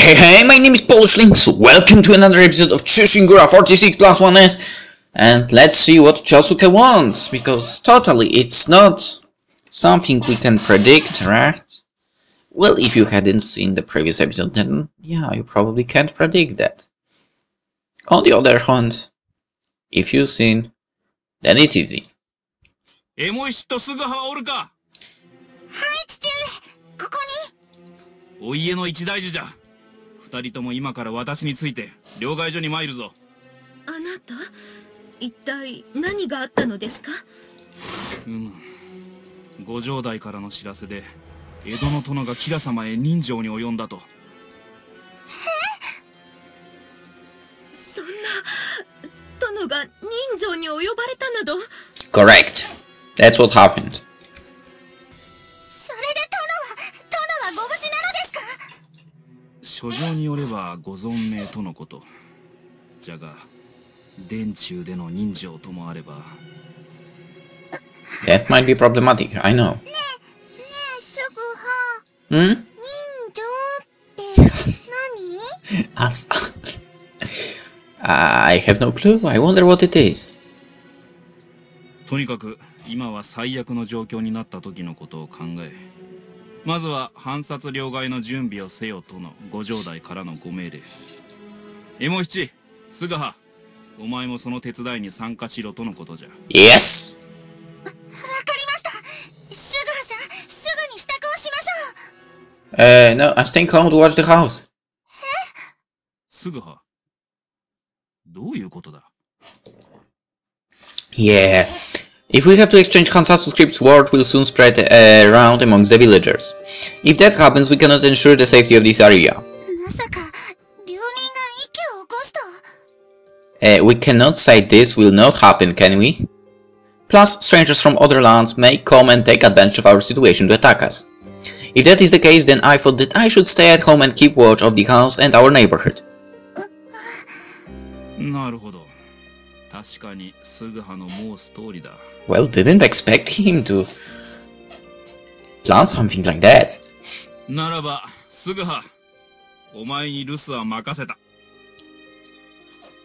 Hey, my name is PolishLynx. Welcome to another episode of ChuSingura46+1, and let's see what Chosuke wants, because totally it's not something we can predict, right? Well, if you hadn't seen the previous episode, then yeah, you probably can't predict that. On the other hand, if you've seen, then it's easy. エモい人すぐはおるか。はい、父上、ここに。お家の一大事じゃ。二人とも今から私について両替所に参るぞ。あなた、一体何があったのですか？ご城代からの知らせで、江戸の殿が吉良様へ人情に及んだと。そんな、殿が人情に及ばれたなど。Correct. That's what happened. それで殿はご無事なのですか？書状によればご存命とのこと。じゃが、殿中での人情ともあれば。That might be problematic, I know. ねえ、すぐは。人情って何？ I have no clue. I wonder what it is. とにかく今は最悪の状況になった時のことを考え、まずは藩札両替の準備をせよとのご城代からのご命令。エモ七、菅葉、お前もその手伝いに参加しろとのことじゃ。Yes. わかりました。すぐはじゃ、すぐに支度をしましょう。No, I'm staying home to watch the house. 菅葉、どういうことだ？ Yeah. If we have to exchange Kansatsu scripts, word will soon spread around amongst the villagers. If that happens, we cannot ensure the safety of this area. まさか、領民が息を起こすと。We cannot say this will not happen, can we? Plus, strangers from other lands may come and take advantage of our situation to attack us. If that is the case, then I thought that I should stay at home and keep watch of the house and our neighborhood. なるほど。確かに菅葉の申す通りだ。Well, didn't expect him to plan something like that. ならば、菅葉、お前に留守は任せた。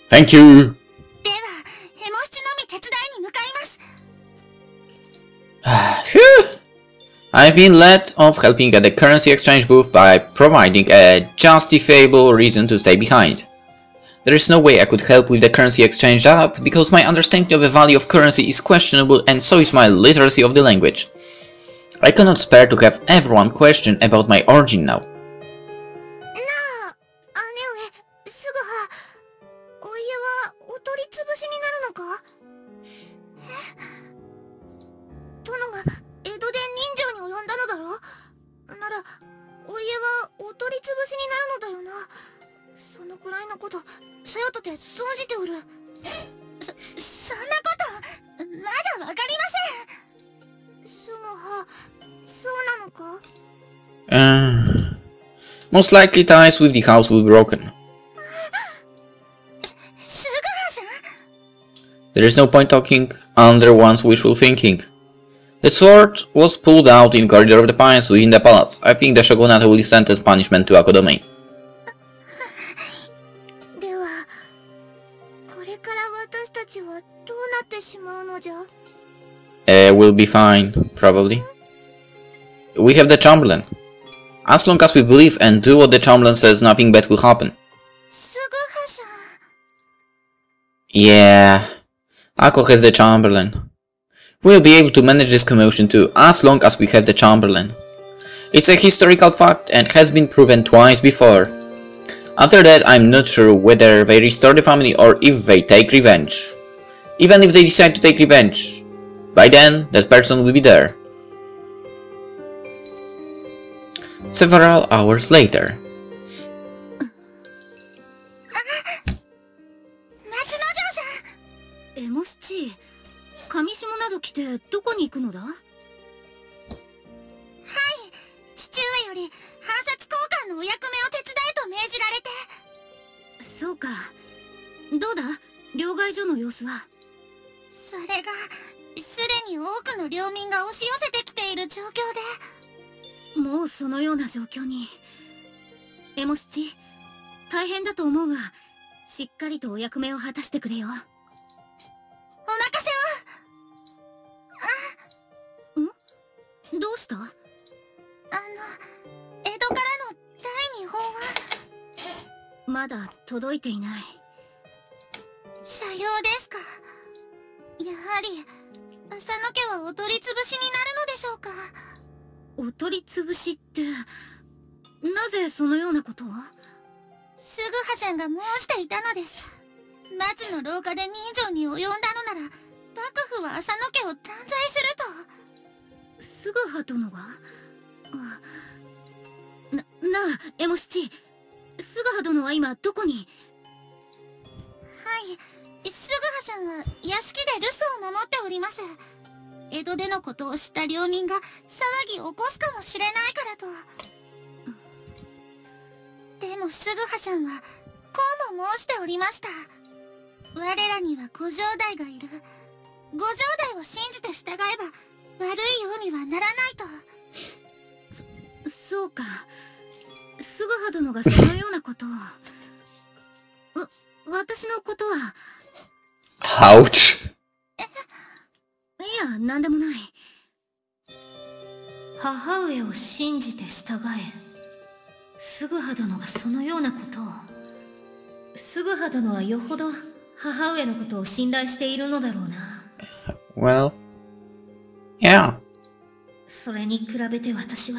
Thank you. では、エモ七のみ手伝いに向かいます。Phew. I've been let off helping at the currency exchange booth by providing a justifiable reason to stay behind. There is no way I could help with the currency exchange up, because my understanding of the value of currency is questionable, and so is my literacy of the language. I cannot spare to have everyone question about my origin now. なあ、姉上、すぐは、お家はお取り潰しになるのか？殿が江戸で人情に及んだのだろう？なら、お家はお取り潰しになるのだよな。そのくらいのこと、さよとて存じておる。そんなこと、まだわかりません。すぐは、そうなのか？Most likely ties with the house will be broken. すぐはじゃん。 There is no point talking under one's wishful thinking. The sword was pulled out in corridor of the pines within the palace. I think the shogunate will sentence punishment to Akodome. では、これから私たちはどうなってしまうのじゃ？We'll be fine, probably. We have the Chamberlain. As long as we believe and do what the Chamberlain says, nothing bad will happen. すぐはさん。 Yeah, Ako has the Chamberlain. We'll be able to manage this commotion too, as long as we have the Chamberlain. It's a historical fact and has been proven twice before. After that, I'm not sure whether they restore the family or if they take revenge. Even if they decide to take revenge, by then, that person will be there. Several hours later. 夏の城じゃん。エモ七、上下など着てどこに行くのだ？はい、父上より藩札交換のお役目を手伝えと命じられて。そうか。どうだ、両替所の様子は？それが、すでに多くの領民が押し寄せてきている状況で。もうそのような状況に。エモ七、大変だと思うが、しっかりとお役目を果たしてくれよ。お任せを。どうした？江戸からの第2報はまだ届いていない。さようですか。やはり浅野家はお取り潰しになるのでしょうか。お取り潰しって、なぜそのようなことを？すぐはちゃんが申していたのです。松の廊下で人情に及んだのなら、幕府は浅野家を断罪すると。すぐは殿が？なあ、エモ七。すぐは殿は今どこに？はい、すぐはちゃんは屋敷で留守を守っております。江戸でのことを知った領民が騒ぎを起こすかもしれないからと。でもすぐはちゃんはこうも申しておりました。我らにはご城代がいる。ご城代を信じて従えば悪いようにはならないと。そうか。すぐは殿がそのようなことを。私のことは。Ouch! いや、なんでもない。母上を信じて従え。すぐは殿がそのようなことを。すぐは殿はよほど母上のことを信頼しているのだろうな。Well, yeah. それに比べて私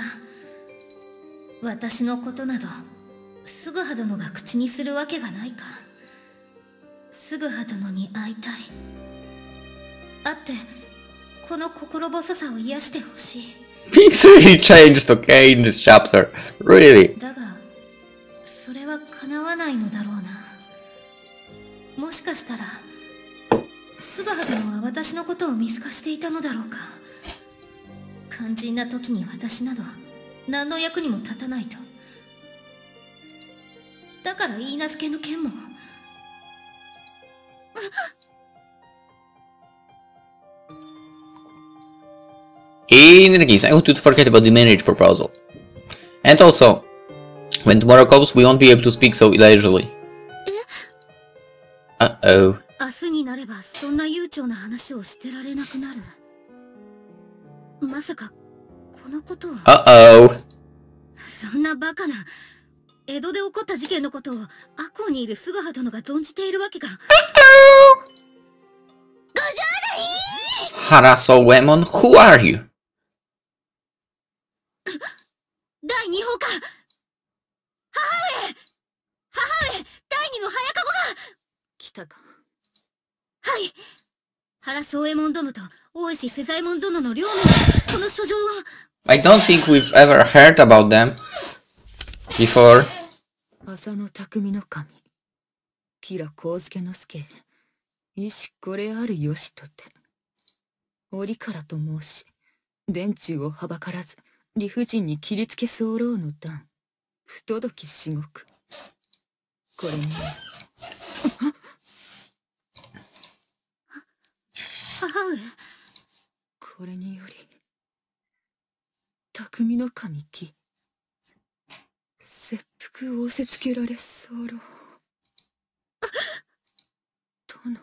のことなどすぐは殿が口にするわけがないか。すぐは殿に会いたい。会ってこの心細さを癒してほしい。Things really changed, okay, in this chapter. Really. だがそれは叶わないのだろうな。もしかしたらすぐは殿は私のことを見透かしていたのだろうか。肝心な時に私など何の役にも立たないと。だから許婚の件も。In any case, I want you to forget about the marriage proposal. And also, when tomorrow comes, we won't be able to speak so leisurely. Uh-oh. 明日になればそんな悠長な話をしてられなくなる。まさかこのことを。Uh-oh. そんなバカな。江戸で起こった事件のことを赤穂にいる菅葉殿が存じているわけが。ご城代Harasoemon, who are you? 第2報か。母上第2の早籠が来たか。はい。原宗右衛門殿と大石瀬左衛門殿の両名、この書状は。I don't think we've ever heard about them before. 浅野匠の神、吉良上野之助、医師これあるよしとて。折からと申し、殿中をはばからず、理不尽に切りつけ候の段、不届き至極。これに。母上。これにより、匠の神木、切腹仰せつけられ候。殿。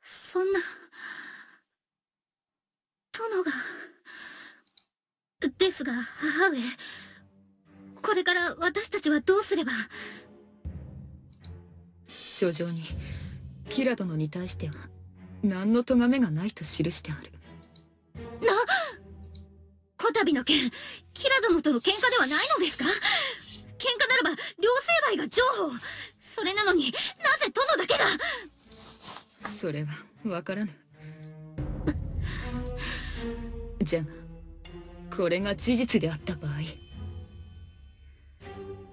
そんな。殿が。ですが、母上。これから私たちはどうすれば。書状に、吉良殿に対しては、何の咎めがないと記してある。こたびの件、吉良殿との喧嘩ではないのですか？喧嘩ならば、両成敗が譲歩。それなのになぜ殿だけが。それはわからぬ。じゃが、これが事実であった場合、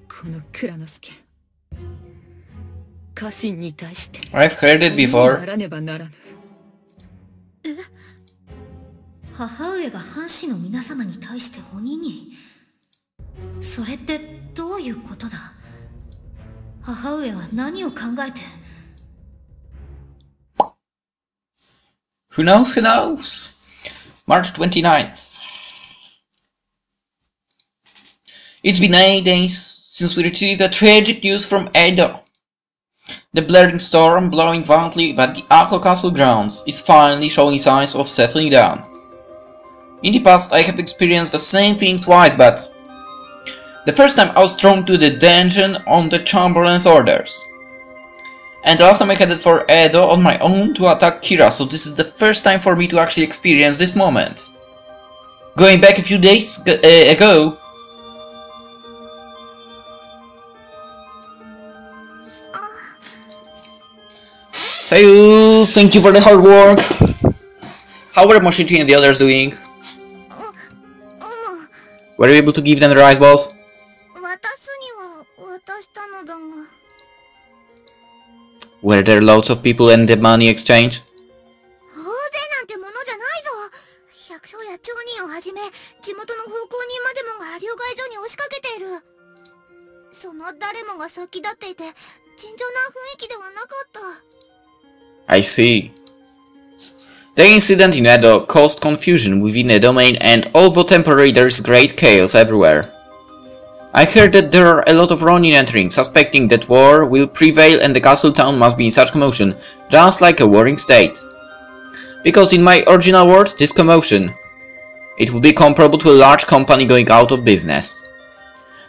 この蔵之助、家臣に対して I've heard it before. ならねばならぬ。母上が藩士の皆様に対して鬼に。それってどういうことだ？母上は何を考えて。Who knows? Who knows? March 29th. It's been 8 days since we received the tragic news from Edo. The blaring storm blowing violently back the Akko Castle grounds is finally showing signs of settling down. In the past I have experienced the same thing twice, but the first time I was thrown to the dungeon on the Chamberlain's orders. And the last time I headed for Edo on my own to attack Kira, so this is the first time for me to actually experience this moment. Going back a few days ago, Sayu, thank you for the hard work. How were Moshiki and the others doing? Were you able to give them the rice balls? Were there loads of people and the money exchange? I see. The incident in Edo caused confusion within the domain, and although temporary, there is great chaos everywhere. I heard that there are a lot of Ronin entering, suspecting that war will prevail and the castle town must be in such commotion, just like a warring state. Because in my original world, this commotion, it would be comparable to a large company going out of business.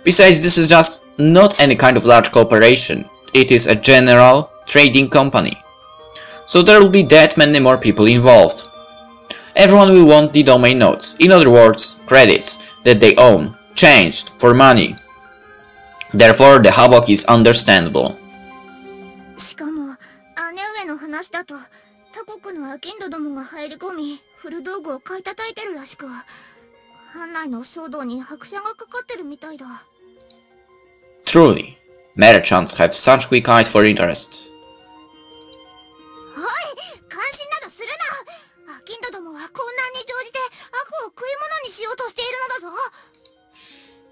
Besides, this is just not any kind of large corporation, it is a general trading company. So there will be that many more people involved. Everyone will want the domain nodes, in other words, credits that they own, changed for money. Therefore, the havoc is understandable. Truly, merchants have such quick eyes for interest.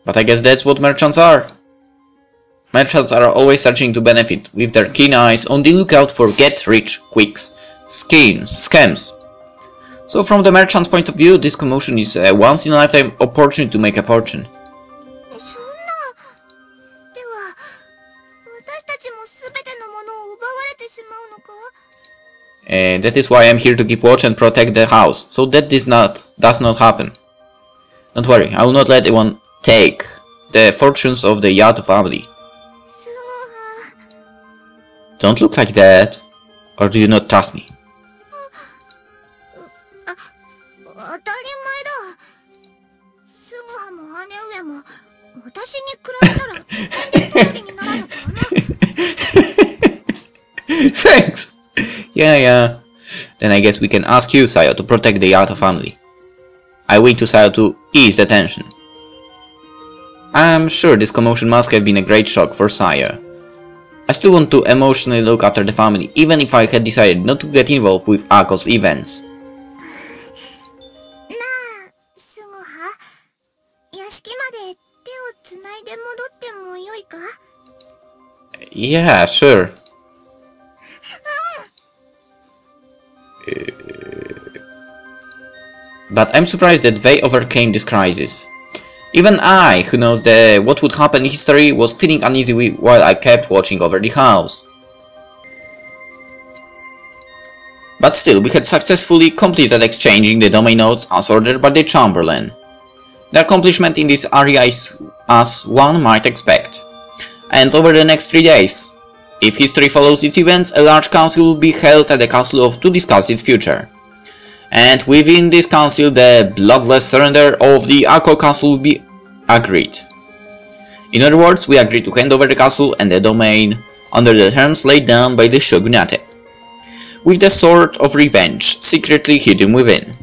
But I guess that's what merchants are. Merchants are always searching to benefit, with their keen eyes on the lookout for get-rich-quick scams. So from the merchant's point of view, this commotion is a once-in-a-lifetime opportunity to make a fortune. That is why I'm here to keep watch and protect the house, so that this does not happen. Don't worry, I will not let anyone take the fortunes of the Yato family. Don't look like that, or do you not trust me? Thanks! Yeah. Then I guess we can ask you, Sayo, to protect the Yato family. I wink to Sayo to ease the tension. I'm sure this commotion must have been a great shock for Sayo. I still want to emotionally look after the family, even if I had decided not to get involved with Akko's events. Yeah, sure. But I'm surprised that they overcame this crisis. Even I, who knows what would happen in history, was feeling uneasy while I kept watching over the house. But still, we had successfully completed exchanging the domain nodes as ordered by the Chamberlain. The accomplishment in this area is as one might expect. And over the next 3 days, if history follows its events, a large council will be held at the castle to discuss its future. And within this council, the bloodless surrender of the Akko castle will be agreed. In other words, we agreed to hand over the castle and the domain under the terms laid down by the shogunate, with the sword of revenge secretly hidden within.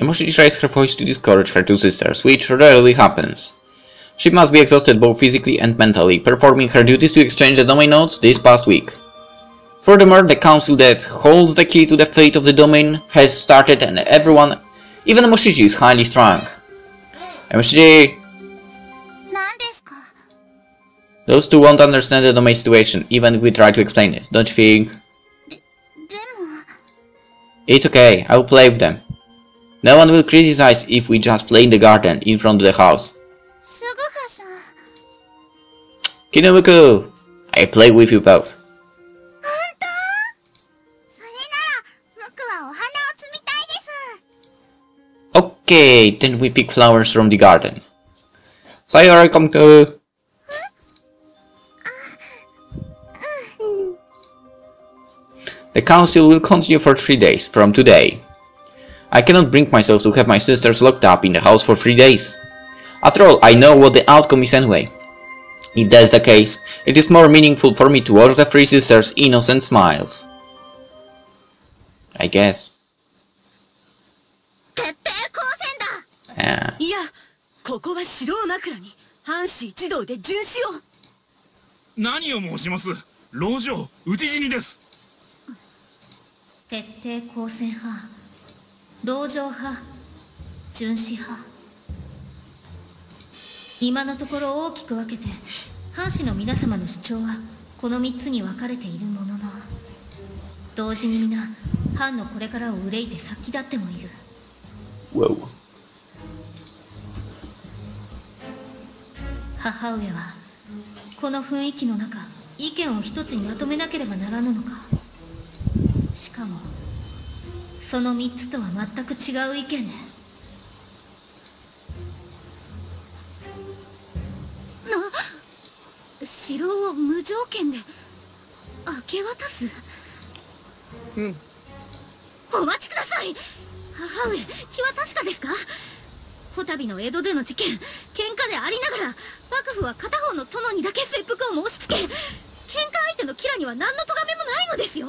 Emoshi tries her voice to discourage her two sisters, which rarely happens. She must be exhausted both physically and mentally, performing her duties to exchange the domain nodes this past week. Furthermore, the council that holds the key to the fate of the domain has started and everyone, even Emoshi, is highly strung. Emoshi! Those two won't understand the domain situation, even if we try to explain it, don't you think? It's okay, I'll play with them. No one will criticize if we just play in the garden, in front of the house. Kinobuku! I play with you both. Okay, then we pick flowers from the garden. Sayonara, Komku! The council will continue for 3 days, from today. I cannot bring myself to have my sisters locked up in the house for 3 days. After all, I know what the outcome is anyway. If that's the case, it is more meaningful for me to watch the three sisters' innocent smiles. I guess.いや、ここは城を枕に藩士一同で巡視を。何を申します。籠城討ち死にです。徹底抗戦派、籠城派、巡視派。今のところ大きく分けて藩士の皆様の主張はこの3つに分かれているものの、同時に皆藩のこれからを憂いて殺気立ってもいる。母上はこの雰囲気の中、意見を一つにまとめなければならぬのか。しかもその3つとは全く違う意見ね。城を無条件で明け渡す。お待ちください。母上、気は確かですか？こたびの江戸での事件、喧嘩でありながら幕府は片方の殿にだけ切腹を申し付け、喧嘩相手の吉良には何の咎めもないのですよ。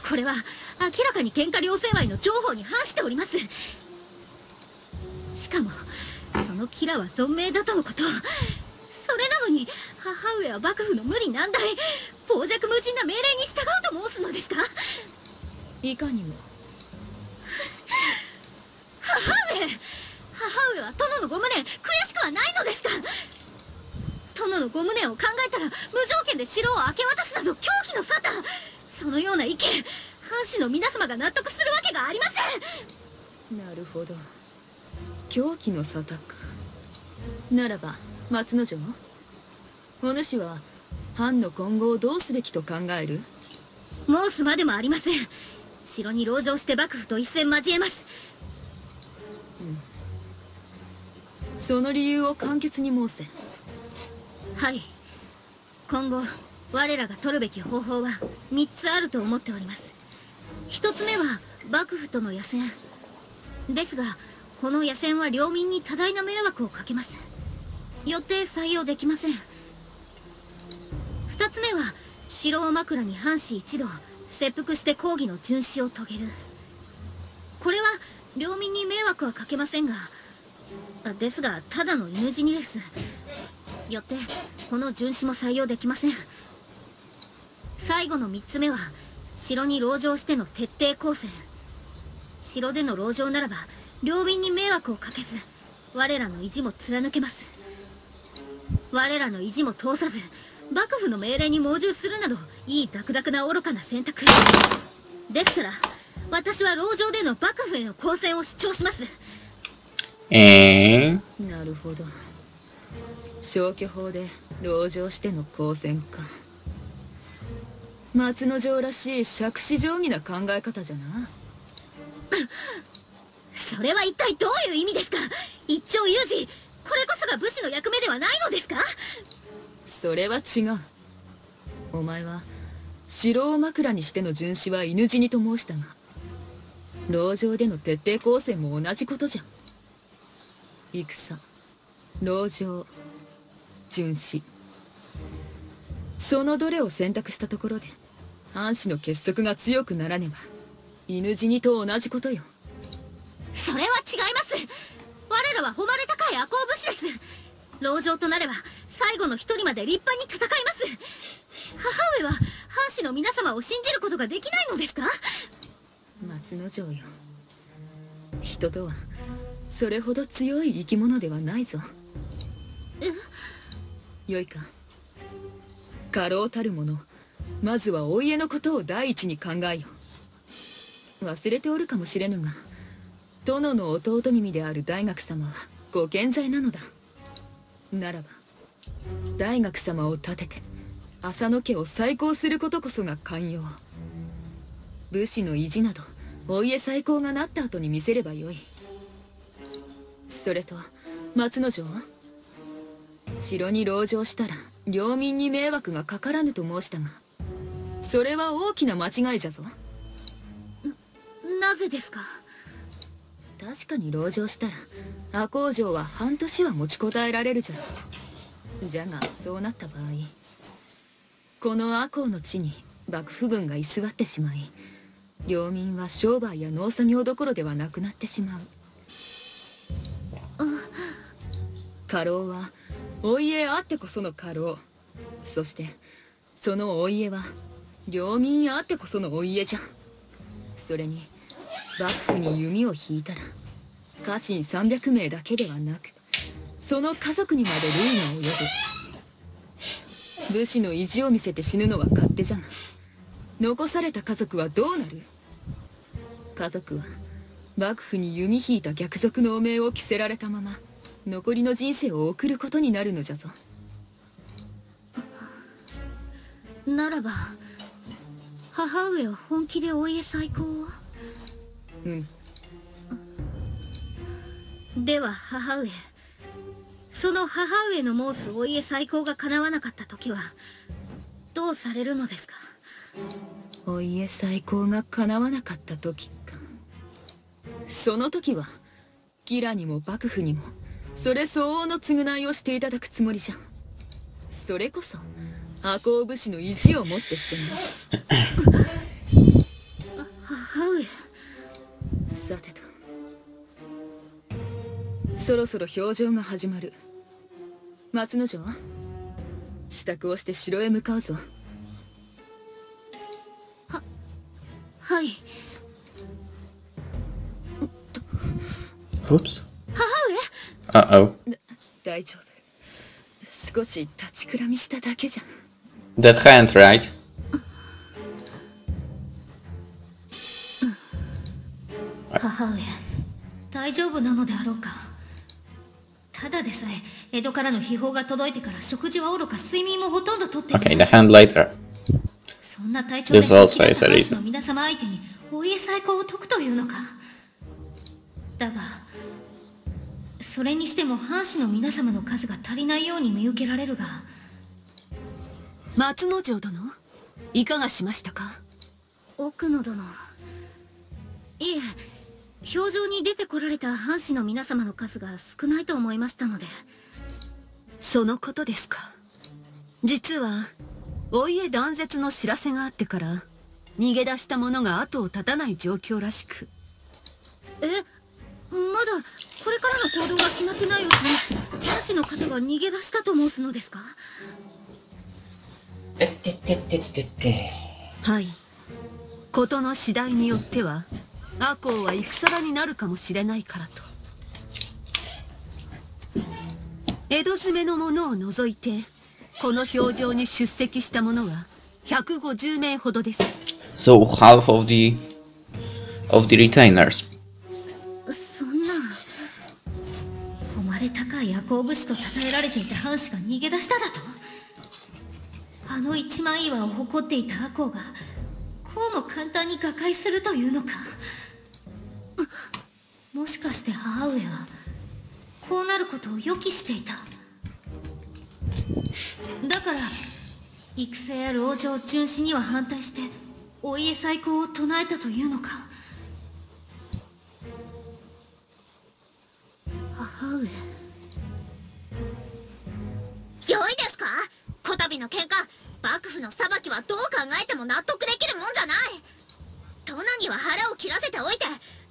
これは明らかに喧嘩両成敗の情報に反しております。しかもその吉良は存命だとのこと。それなのに母上は幕府の無理難題、傍若無人な命令に従うと申すのですか？いかにも。母上は殿のご無念、悔しくはないのですか？殿のご無念を考えたら無条件で城を明け渡すなど狂気の沙汰。そのような意見、藩士の皆様が納得するわけがありません。なるほど、狂気の沙汰か。ならば松之丞、お主は藩の今後をどうすべきと考える？申すまでもありません。城に籠城して幕府と一戦交えます。その理由を簡潔に申せ。はい、今後我らが取るべき方法は3つあると思っております。1つ目は幕府との野戦ですが、この野戦は領民に多大な迷惑をかけます。よって採用できません。2つ目は城を枕に藩士一同切腹して公儀の巡視を遂げる。これは領民に迷惑はかけませんが、ですがただの犬死にです。よってこの巡視も採用できません。最後の3つ目は城に籠城しての徹底抗戦。城での籠城ならば領民に迷惑をかけず、我らの意地も貫けます。我らの意地も通さず幕府の命令に盲従するなど、いいダクダクな愚かな選択ですから、私は籠城での幕府への抗戦を主張します。なるほど、消去法で籠城しての抗戦か。松之丞らしい杓子定規な考え方じゃな。それは一体どういう意味ですか？一朝有事、これこそが武士の役目ではないのですか？それは違う。お前は城を枕にしての巡視は犬死にと申したが、籠城での徹底抗戦も同じことじゃ。戦、籠城、巡視、そのどれを選択したところで藩士の結束が強くならねば犬死にと同じことよ。らは誉れ高い赤穂武士です。籠城となれば最後の一人まで立派に戦います。母上は藩士の皆様を信じることができないのですか？松之丞よ、人とはそれほど強い生き物ではないぞ。よいか、家老たる者、まずはお家のことを第一に考えよ。忘れておるかもしれぬが、殿の弟君である大学様はご健在なのだ。ならば大学様を立てて浅野家を再興することこそが肝要。武士の意地などお家再興がなった後に見せればよい。それと松之丞は、城に籠城したら領民に迷惑がかからぬと申したが、それは大きな間違いじゃぞ。なぜですか？確かに籠城したら赤穂城は半年は持ちこたえられるじゃろ。じゃがそうなった場合、この赤穂の地に幕府軍が居座ってしまい、領民は商売や農作業どころではなくなってしまう。家老はお家あってこその家老、そしてそのお家は領民あってこそのお家じゃ。それに幕府に弓を引いたら家臣300名だけではなく、その家族にまで累が及ぶ。武士の意地を見せて死ぬのは勝手じゃが、残された家族はどうなる？家族は幕府に弓引いた逆賊の汚名を着せられたまま残りの人生を送ることになるのじゃぞ。ならば母上は本気でお家再興を？では母上、その母上の申すお家再興が叶わなかった時はどうされるのですか？お家再興が叶わなかった時か。その時は吉良にも幕府にもそれ相応の償いをしていただくつもりじゃ。それこそ赤穂武士の意地をもってしてな。母上。さてと、そろそろ表情が始まる。松之丞は支度をして城へ向かうぞ。はい。Oops. 母上。大丈夫。少し立ちくらみしただけじゃ。That hand, right? 母上、大丈夫なのであろうか。ただでさえ江戸からの秘宝が届いてから食事はおろか睡眠もほとんどとっていない。Okay, the hand later. そんな体調で This also is a reason. の皆様相手にお家再興を解くというのか。だがそれにしても藩士の皆様の数が足りないように見受けられるが。松之丞殿、いかがしましたか？奥野殿。いえ、表情に出てこられた藩士の皆様の数が少ないと思いましたので。そのことですか。実はお家断絶の知らせがあってから逃げ出した者が後を絶たない状況らしく。まだこれからの行動が決まってないうちに藩士の方が逃げ出したと申すのですか？はい。事の次第によっては赤穂は戦場になるかもしれないからと。江戸詰めの者を除いてこの表情に出席した者は150名ほどです。 So half of the retainers. そんな誉れ高い赤穂武士と称えられていた藩士が逃げ出しただと？あの一枚岩を誇っていた赤穂がこうも簡単に瓦解するというのか。もしかして母上はこうなることを予期していた。だから戦ある王女殉死には反対してお家再興を唱えたというのか。母上。良いですか？こたびの喧嘩、幕府の裁きはどう考えても納得できるもんじゃない。殿には腹を切らせておいて、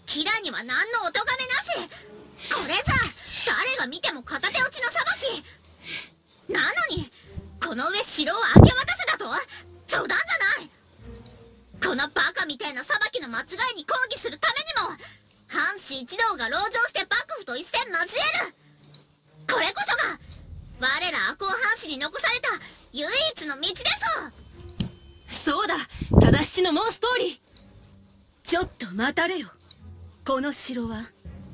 吉良には何のお咎めなし。これじゃ誰が見ても片手落ちの裁きなのに、この上城を明け渡せだと？冗談じゃない。このバカみたいな裁きの間違いに抗議するためにも、藩士一同が籠城して幕府と一戦交える。これこそが我ら赤穂藩士に残された唯一の道でしょう。そうだ、正しの申す通り。ちょっと待たれよ。この城は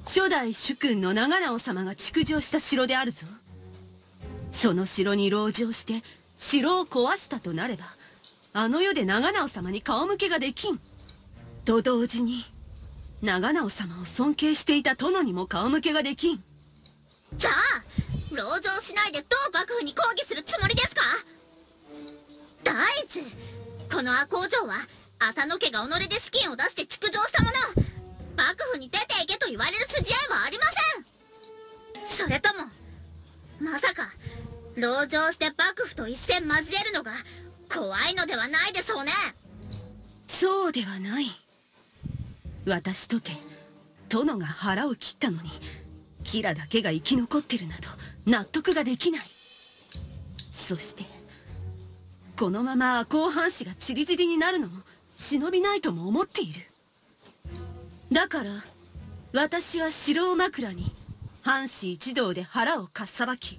初代主君の長直様が築城した城であるぞ。その城に籠城して城を壊したとなれば、あの世で長直様に顔向けができん。と同時に長直様を尊敬していた殿にも顔向けができん。じゃあ籠城しないでどう幕府に抗議するつもりですか？第一、この赤穂城は浅野家が己で資金を出して築城したもの。幕府に出ていけと言われる筋合いはありません。それともまさか籠城して幕府と一戦交えるのが怖いのではないでしょうね。そうではない。私とて殿が腹を切ったのにキラだけが生き残ってるなど納得ができない。そしてこのまま赤穂藩士が散り散りになるのも忍びないとも思っている。だから私は城を枕に藩士一同で腹をかっさばき、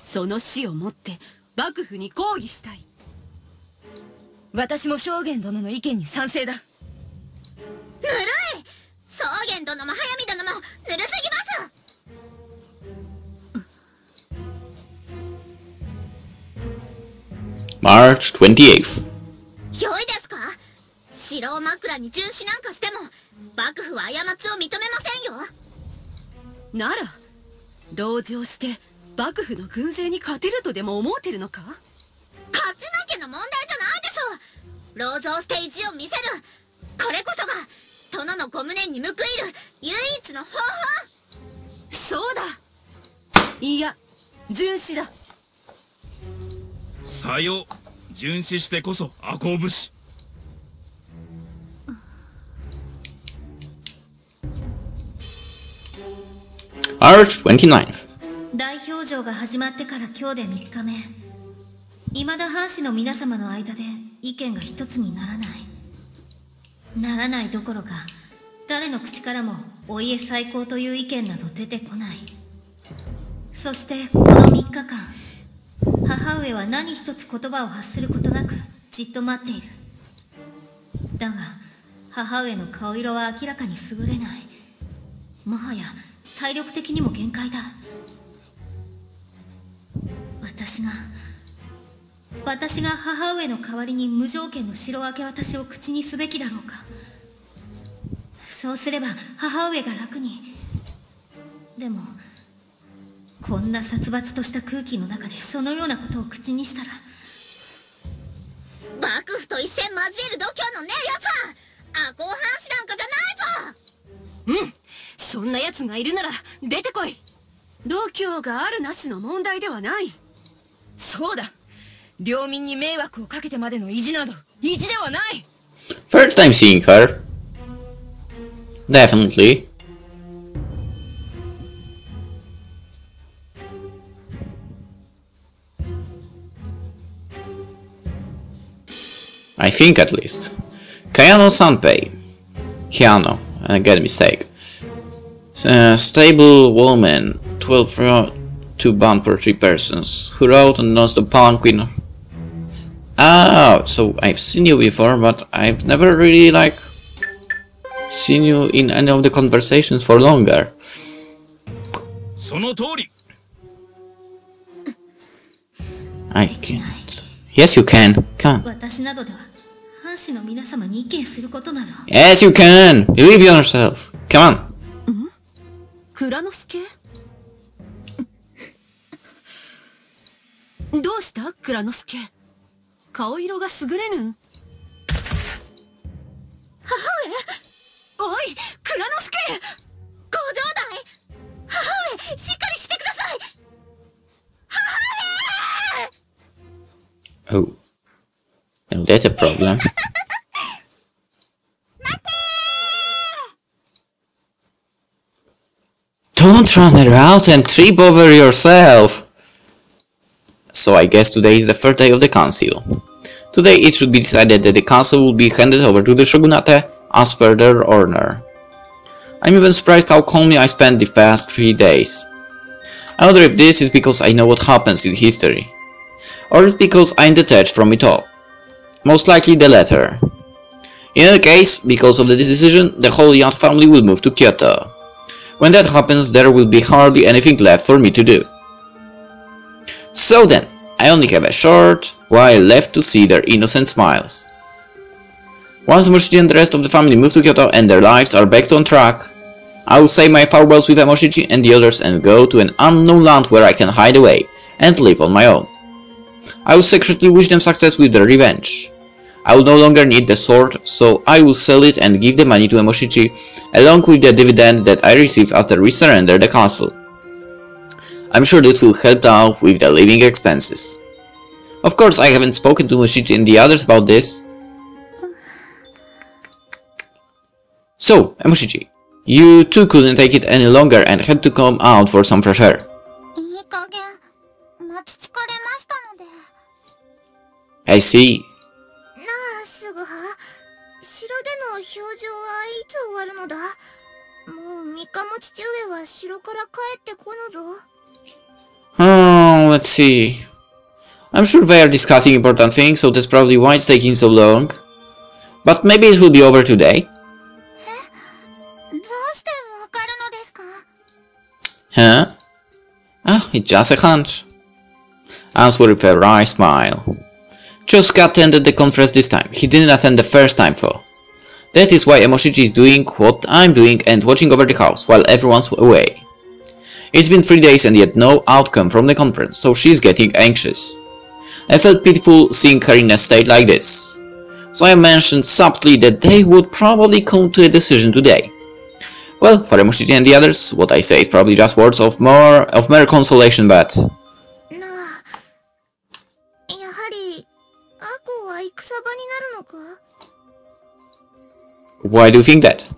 その死をもって幕府に抗議したい。私も将玄殿の意見に賛成だ。ぬるい。将玄殿も速水殿もぬるすぎます。March 28th。良いですか？城を枕に殉死なんかしても幕府は過ちを認めませんよ。なら籠城して幕府の軍勢に勝てるとでも思うてるのか？勝ち負けの問題じゃないでしょう。籠城して意地を見せる。これこそが殿のご無念に報いる唯一の方法。そうだ。いや、殉死だ。さよう、殉死してこそ赤穂武士。March 29th。大表情が始まってから今日で3日目。未だ藩士の皆様の間で意見が一つにならない。ならないどころか、誰の口からもお家最高という意見など出てこない。そしてこの3日間、母上は何一つ言葉を発することなくじっと待っている。だが母上の顔色は明らかに優れない。もはや体力的にも限界だ。私が母上の代わりに無条件の城明け渡しを口にすべきだろうか。そうすれば母上が楽に。でもこんな殺伐とした空気の中でそのようなことを口にしたら、幕府と一戦交える度胸のねえやつは赤穂藩士なんかじゃないぞ。うん、そんなやつがいるなら出てこい。度胸があるなしの問題ではない。そうだ、領民に迷惑をかけてまでの意地など意地ではない。 First time seeing her. Definitely. I think at least. Kayano Sanpei. Keano, I get a mistake. Stable woman, 12 to bond for 3 persons. Who wrote and knows the Pawn Queen. Ah, so I've seen you before, but I've never really seen you in any of the conversations for longer. その通り。 I can't. Yes, you can. Come. 私などでは藩士の皆様に意見することなど。 Yes, you can. Believe in yourself. Come on. 蔵之介？どうした蔵之介？顔色が優れぬ。母上。おい、蔵之介！ご城代。母上、しっかりしてください。母上。 Oh. Now that's a problem. と Don't run around and trip over yourself! So I guess today is the third day of the council. Today it should be decided that the castle will be handed over to the shogunate as per their order. I'm even surprised how calmly I spent the past 3 days. I wonder if this is because I know what happens in history, or if because I'm detached from it all. Most likely the latter. In any case, because of the decision, the whole yacht family will move to Kyoto. When that happens, there will be hardly anything left for me to do. So then, I only have a short while left to see their innocent smiles. Once Emoshichi and the rest of the family move to Kyoto and their lives are back on track, I will say my farewells with Emoshichi and the others and go to an unknown land where I can hide away and live on my own. I will secretly wish them success with their revenge. I will no longer need the sword, so I will sell it and give the money to Emoshichi along with the dividend that I receive after we surrender the castle. I'm sure this will help out with the living expenses. Of course, I haven't spoken to Emoshichi and the others about this. So, Emoshichi, you too couldn't take it any longer and had to come out for some fresh air. I see. Let's see. I'm sure they are discussing important things, so that's probably why it's taking so long. But maybe it will be over today. Huh? Ah, it's just a hunch. Answer with a wry smile. ChuSingura attended the conference this time. He didn't attend the first time though. That is why Emoshichi is doing what I'm doing and watching over the house while everyone's away. It's been 3 days and yet no outcome from the conference, so she's getting anxious. I felt pitiful seeing her in a state like this. So I mentioned subtly that they would probably come to a decision today. Well, for Emoshichi and the others, what I say is probably just words of mere consolation, but... Why do you think that?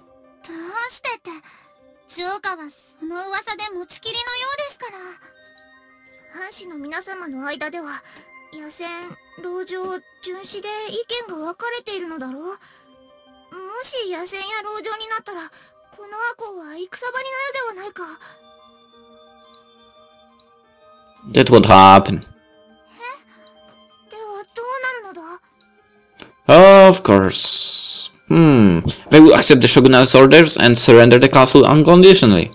That won't happen. Of course. They will accept the shogunate's orders and surrender the castle unconditionally.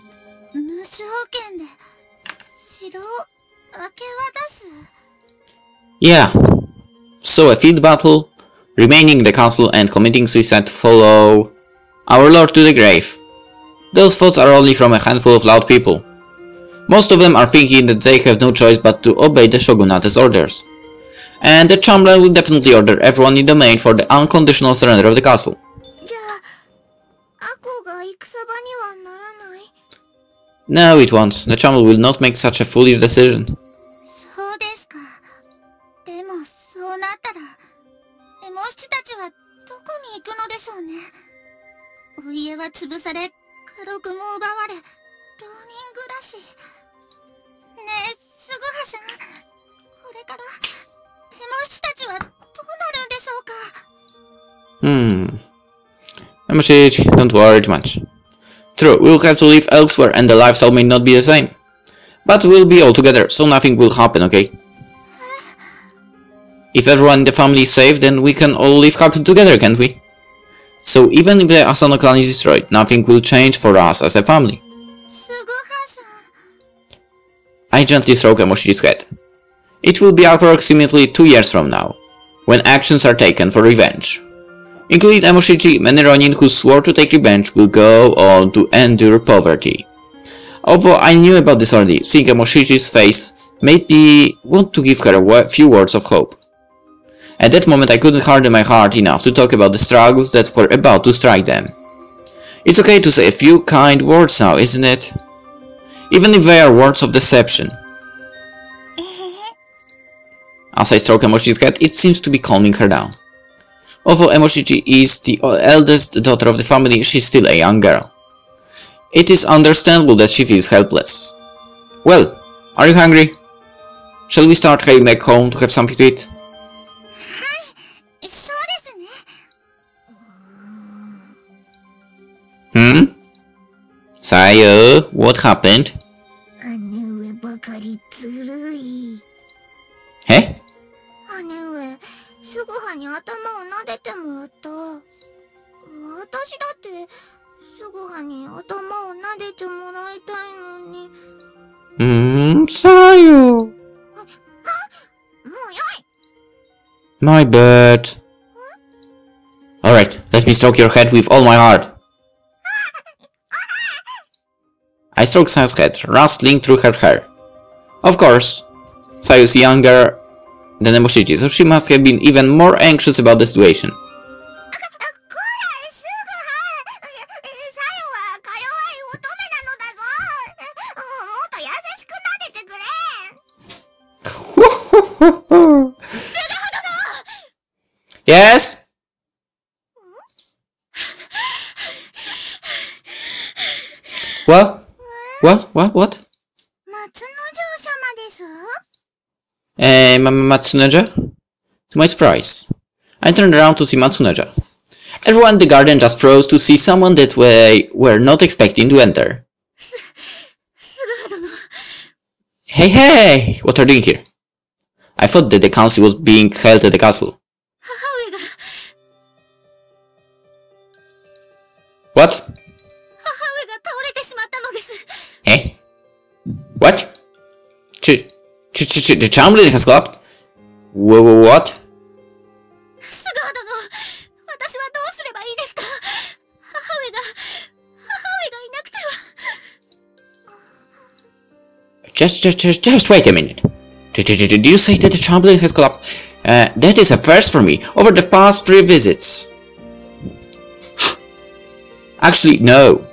Yeah. So a field battle, remaining in the castle and committing suicide to follow our lord to the grave. Those thoughts are only from a handful of loud people. Most of them are thinking that they have no choice but to obey the shogunate's orders. And the Chamberlain will definitely order everyone in the domain for the unconditional surrender of the castle. No, it won't. The Chamberlain will not make such a foolish decision. Emoshichi, don't worry too much. True, we'll have to live elsewhere and the lifestyle may not be the same. But we'll be all together, so nothing will happen, okay? If everyone in the family is safe, then we can all live happily together, can't we? So even if the Asano clan is destroyed, nothing will change for us as a family. I gently stroke Emoshichi's head. It will be approximately 2 years from now, when actions are taken for revenge. Including Emoshichi, many Ronin who swore to take revenge will go on to endure poverty. Although I knew about this already, seeing Emoshichi's face made me want to give her a few words of hope. At that moment I couldn't harden my heart enough to talk about the struggles that were about to strike them. It's okay to say a few kind words now, isn't it? Even if they are words of deception. As I stroke Emoshichi's head, it seems to be calming her down. Although Emoshichi is the eldest daughter of the family, she's still a young girl. It is understandable that she feels helpless. Well, are you hungry? Shall we start heading back home to have something to eat? そうですね。Sayo, what happened? 姉上ばかりずるい。Eh? 姉上、すぐはに頭を撫でてもらった。私だってすぐはに頭を撫でてもらいたいのに。Sayo. もうよい。 My bad. Alright, let me stroke your head with all my heart. I stroked Sayo's head, rustling through her hair. Of course, Sayo's younger than Emoshiji, so she must have been even more anxious about the situation. Yes? What? What? Matsunoja? To my surprise, I turned around to see Matsunoja. Everyone in the garden just froze to see someone that we were not expecting to enter. Hey! What are you doing here? I thought that the council was being held at the castle. What? Eh? What? The Chamberlain has collapsed? What? Just wait a minute. Did you say that the Chamberlain has collapsed? That is a first for me, over the past 3 visits. Actually, no.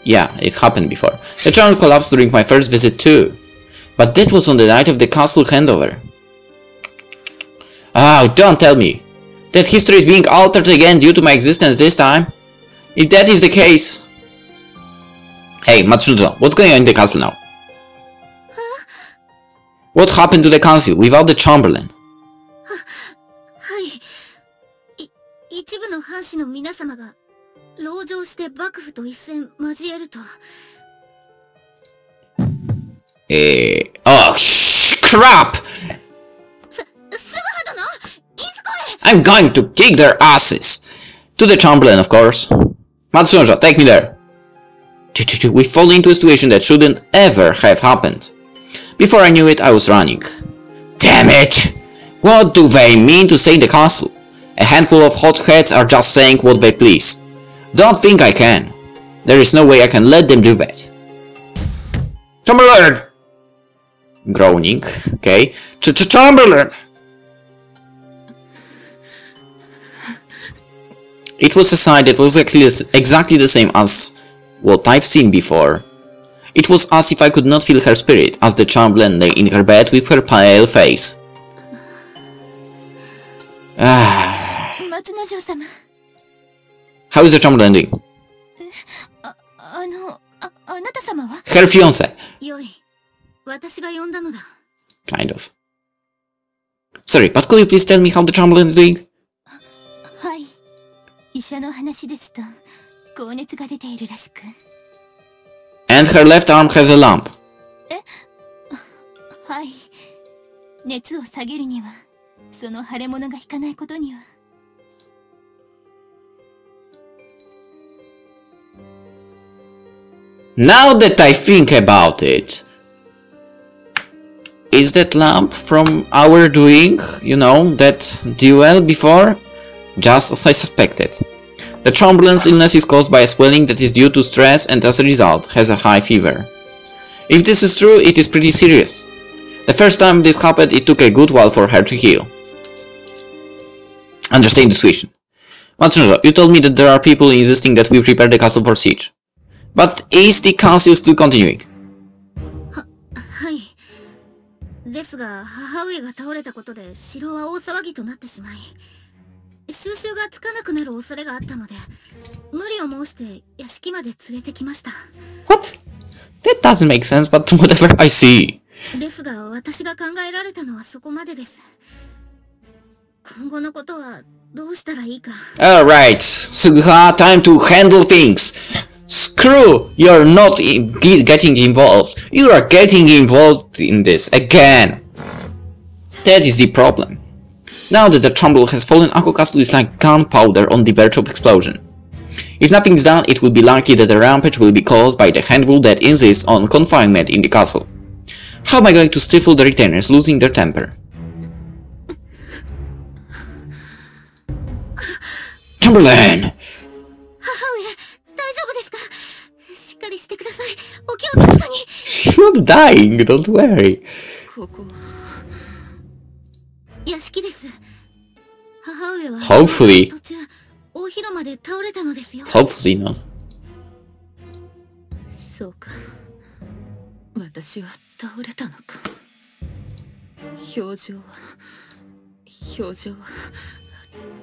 Yeah, it happened before. The Chamberlain collapsed during my first visit too. But that was on the night of the castle handover. Oh, don't tell me that history is being altered again due to my existence this time. If that is the case... Hey, Matsunoda, what's going on in the castle now? What happened to the council without the Chamberlain? 一部の藩士の皆様が籠城して幕府と一戦交えると。Oh, crap! I'm going to kick their asses! To the Chamberlain, of course. Matsunoja, take me there. We fall into a situation that shouldn't ever have happened. Before I knew it, I was running. Damn it! What do they mean to stay in the castle? A handful of hotheads are just saying what they please. Don't think I can. There is no way I can let them do that. Chamberlain! Groaning. Okay. Chamberlain! It was a sight that was exactly the same as what I've seen before. It was as if I could not feel her spirit as the Chamberlain lay in her bed with her pale face. How is the Chamberlain doing? Her fiancé. Kind of. Sorry, but could you please tell me how the Chamberlain is doing? And her left arm has a lump. Now that I think about it, is that lump from our doing, you know, that duel before? Just as I suspected. The Chamberlain's illness is caused by a swelling that is due to stress and as a result has a high fever. If this is true, it is pretty serious. The first time this happened, it took a good while for her to heal. Understand the situation. Matsunoja, you told me that there are people insisting that we prepare the castle for siege. But is the council still continuing? ですが、母上が倒れたことで城は大騒ぎとなってしまい、収集がつかなくなる恐れがあったので、無理を申して屋敷まで連れてきました。What? That doesn't make sense, but whatever, I see. ですが、私が考えられたのはそこまでです。今後のことはどうしたらいいか。Alright, Sugha, time to handle things. Screw, you're not getting involved. You are getting involved in this again. That is the problem. Now that the tumble has fallen, Ako Castle is like gunpowder on the verge of explosion. If nothing is done, it will be likely that a rampage will be caused by the handful that insists on confinement in the castle. How am I going to stifle the retainers losing their temper? Chamberlain! 母上、大丈夫ですか？しっかりしてください。お気を確かに。She's not dying, don't worry. ここ屋敷です。母上は Hopefully. 途中大広間で倒れたのですよ。Hopefully not. そうか。私は倒れたのか。表情は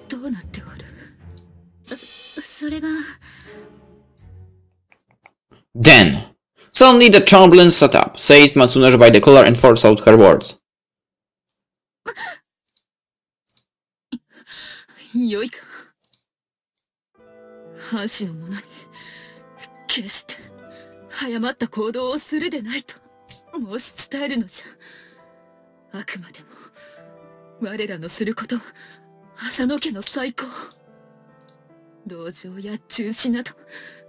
どうなっておる？それが。Then, suddenly the Chamberlain sat up, seized Matsunaja by the collar and forced out her words. よいか。藩士の者に決して誤った行動をするでないと申し伝えるのじゃ。あくまでも我らのすることは浅野家の最高。籠城や中止など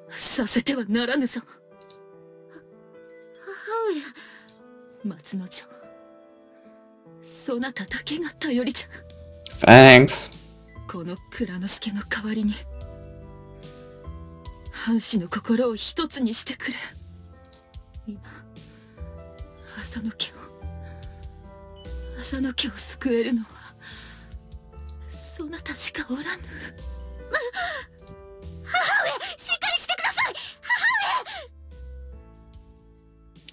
させてはならぬぞ。母上。松之丞、そなただけが頼りじゃ。Thanks. この蔵之介の代わりに藩士の心を一つにしてくれ。今浅野家を救えるのはそなたしかおらぬ。母上、しっかりしてください。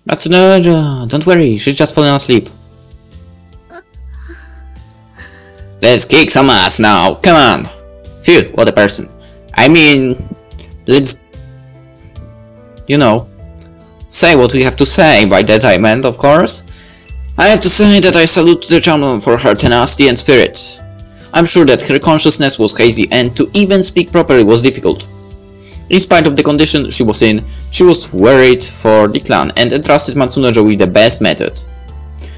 Matsunaja, don't worry, she's just falling asleep. Let's kick some ass now, come on. Phew, what a person. I mean, let's, you know, say what we have to say. By that I meant, of course. I have to say that I salute the Chamberlain for her tenacity and spirit. I'm sure that her consciousness was hazy and to even speak properly was difficult. In spite of the condition she was in, she was worried for the clan and entrusted Matsunaja with the best method.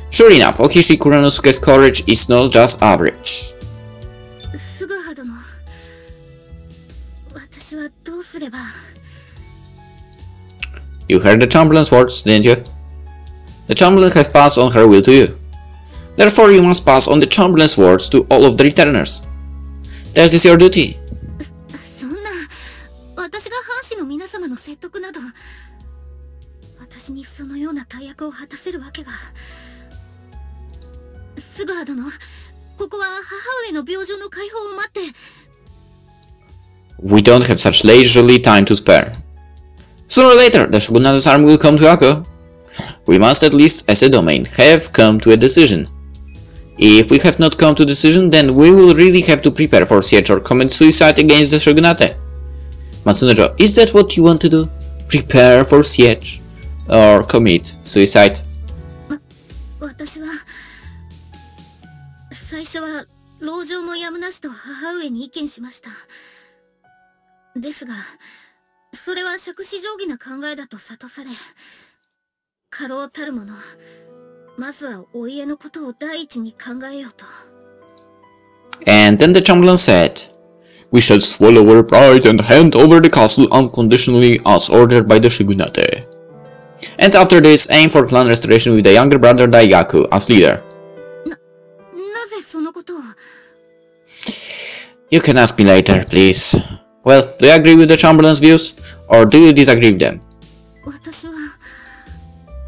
Sure enough, Okishi Kuranosuke's courage is not just average. すぐは殿、私はどうすれば。You heard the Chamberlain's words, didn't you? The Chamberlain has passed on her will to you. Therefore you must pass on the Chamberlain's words to all of the returners. That is your duty. そんな、私が藩士の皆様の説得など、私にそのような大役を果たせるわけが。すぐは殿、ここは母上の病状の解放を待って。We don't have such leisurely time to spare. Sooner or later, the Shogunate's army will come to Ako. We must at least, as a domain, have come to a decision. If we have not come to a decision, then we will really have to prepare for siege or commit suicide against the Shogunate. Matsunaja, is that what you want to do? Prepare for siege? Or commit suicide? 私は最初は籠城もやむなしと母上に意見しました。ですが、それは杓子定規な考えだと諭され、家老たる者、まずはお家のことを第一に考えようと。And then the Chamberlain said, We shall swallow our pride and hand over the castle unconditionally as ordered by the Shogunate. And after this, aim for clan restoration with the younger brother Daigaku as leader. なぜそのことを？ You can ask me later, please. Well, do you agree with the Chamberlain's views? Or do you disagree with them? 私は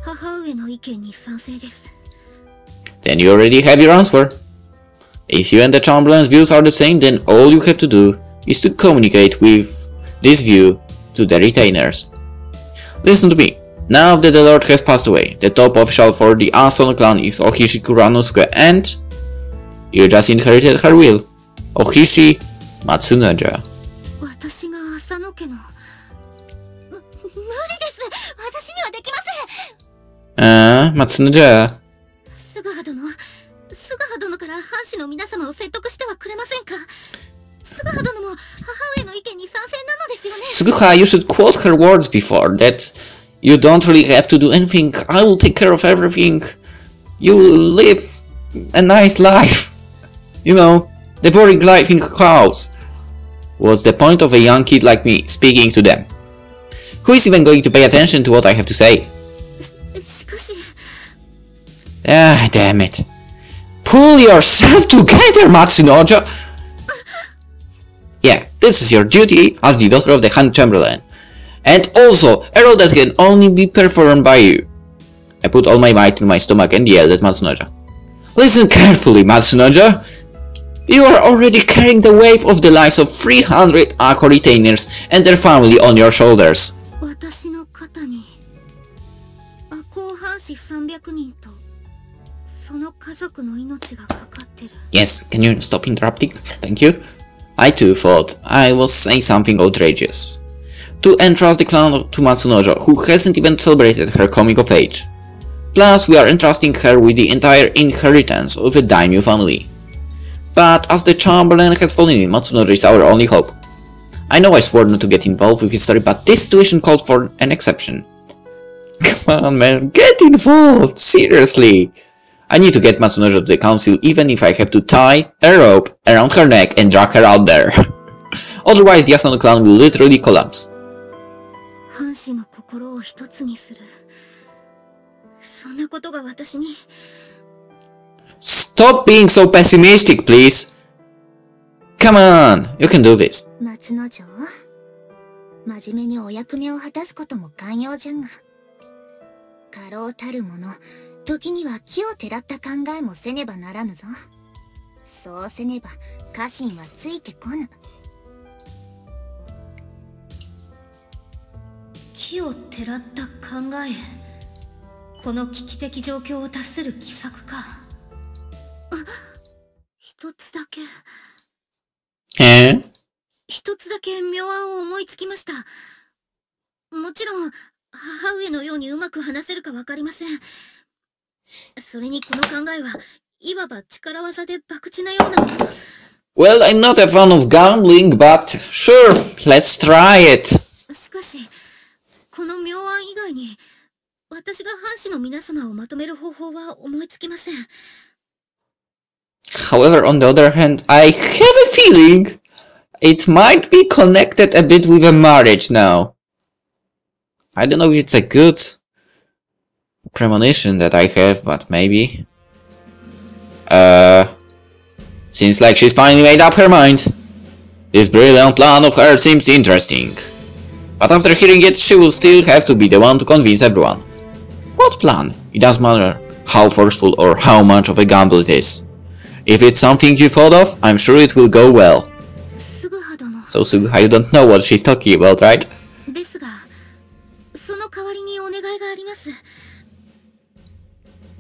母上の意見に賛成です。 Then you already have your answer. If you and the Chamberlain's views are the same, then all you have to do is to communicate with this view to the retainers. Listen to me. Now that the Lord has passed away, the top official for the Asano clan is Ohishi Kuranosuke and you just inherited her will. Ohishi Matsunoja. 私が浅野家の無理です。私にはできません。Matsunoja. スグハ殿から藩士の皆様を説得してはくれませんか。スグハ殿も母上の意見に賛成なのですよね。 Suguha, you should quote her words before that. You don't really have to do anything. I will take care of everything. You will live a nice life. You know, the boring life in house. What's the point of a young kid like me speaking to them? Who is even going to pay attention to what I have to say? しかし Ah, damn it. Pull yourself together, Matsunoja! Yeah, this is your duty as the daughter of the Hand Chamberlain. And also, a role that can only be performed by you. I put all my might in my stomach and yelled at Matsunoja. Listen carefully, Matsunoja. You are already carrying the weight of the lives of 300 Ako retainers and their family on your shoulders. 私の肩に赤穂藩士300人とその家族の命がかかってる。 Yes, can you stop interrupting? Thank you. I too thought I was saying something outrageous. To entrust the clan to Matsunoja, who hasn't even celebrated her coming of age. Plus, we are entrusting her with the entire inheritance of a daimyo family. But as the Chamberlain has fallen in, Matsunoja is our only hope. I know I swore not to get involved with his story, but this situation called for an exception. Come on, man, get involved! Seriously! I need to get Matsunoja to the council, even if I have to tie a rope around her neck and drag her out there. Otherwise, the Asano clan will literally collapse. 藩士の心を一つにする。そんなことが私に。 Stop being so pessimistic, please! Come on, you can do this. 松之丞、真面目にお役目を果たすことも寛容じゃが。過労たる者、時には木をてらった考えもせねばならぬぞ。そうせねば家臣はついてこぬ。木をてらった考え。この危機的状況を脱する奇策か。一つだけ妙案を思いつきました。もちろん母上のようにうまく話せるかわかりません。それにこの考えはいわば力技で博打なようなもの。 Well, I'm not a fan of gambling, but sure, let's try it. しかしこの妙案以外に私が藩士の皆様をまとめる方法は思いつきません。 However, on the other hand, I have a feeling it might be connected a bit with a marriage now. I don't know if it's a good premonition that I have, but maybe. Seems like she's finally made up her mind. This brilliant plan of hers seems interesting. But after hearing it, she will still have to be the one to convince everyone. What plan? It doesn't matter how forceful or how much of a gamble it is. If it's something you thought of, I'm sure it will go well. So Suguha, you don't know what she's talking about, right?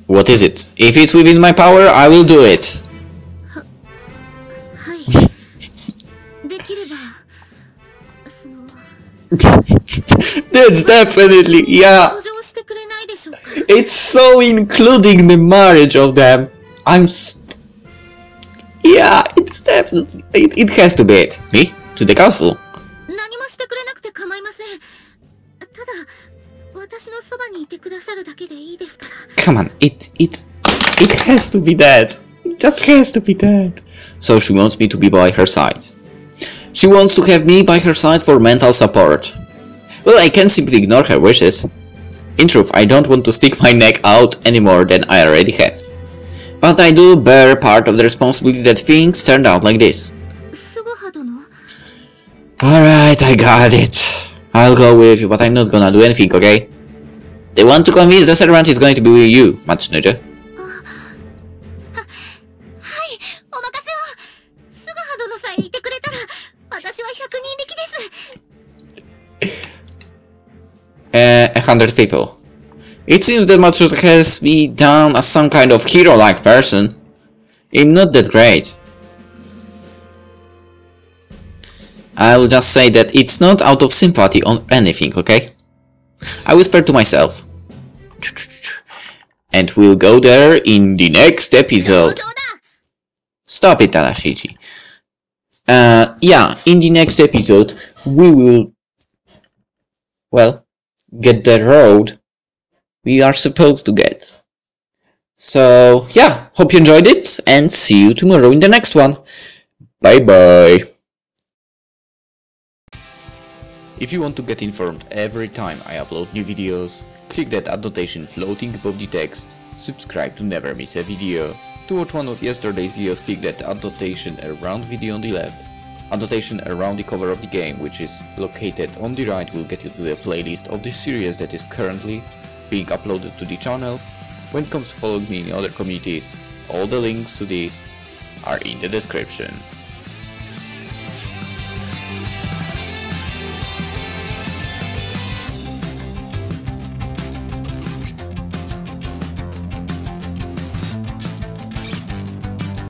What is it? If it's within my power, I will do it. That's definitely, yeah. It's so including the marriage of them. Yeah, it's definitely, it has to be it. Me? To the castle. Come on, it has to be that. It just has to be that. So she wants me to be by her side. She wants to have me by her side for mental support. Well, I can't simply ignore her wishes. In truth, I don't want to stick my neck out any more than I already have. But I do bear part of the responsibility that things turned out like this. Alright, I got it. I'll go with you, but I'm not gonna do anything, okay? The one to convince the servant is going to be you, Matsunoja. Uh, 100 people. It seems that Matsunoja has me down as some kind of hero-like person. I'm not that great. I'll just say that it's not out of sympathy on anything, okay? I whispered to myself. And we'll go there in the next episode. Stop it, Arashiji. Yeah, in the next episode, we will, well, get the road we are supposed to get. So, yeah, hope you enjoyed it, and see you tomorrow in the next one. Bye bye. If you want to get informed every time I upload new videos, click that annotation floating above the text, subscribe to never miss a video. To watch one of yesterday's videos, click that annotation around video on the left. Annotation around the cover of the game, which is located on the right, will get you to the playlist of the series that is currently being uploaded to the channel. When it comes to following me in other communities, all the links to these are in the description.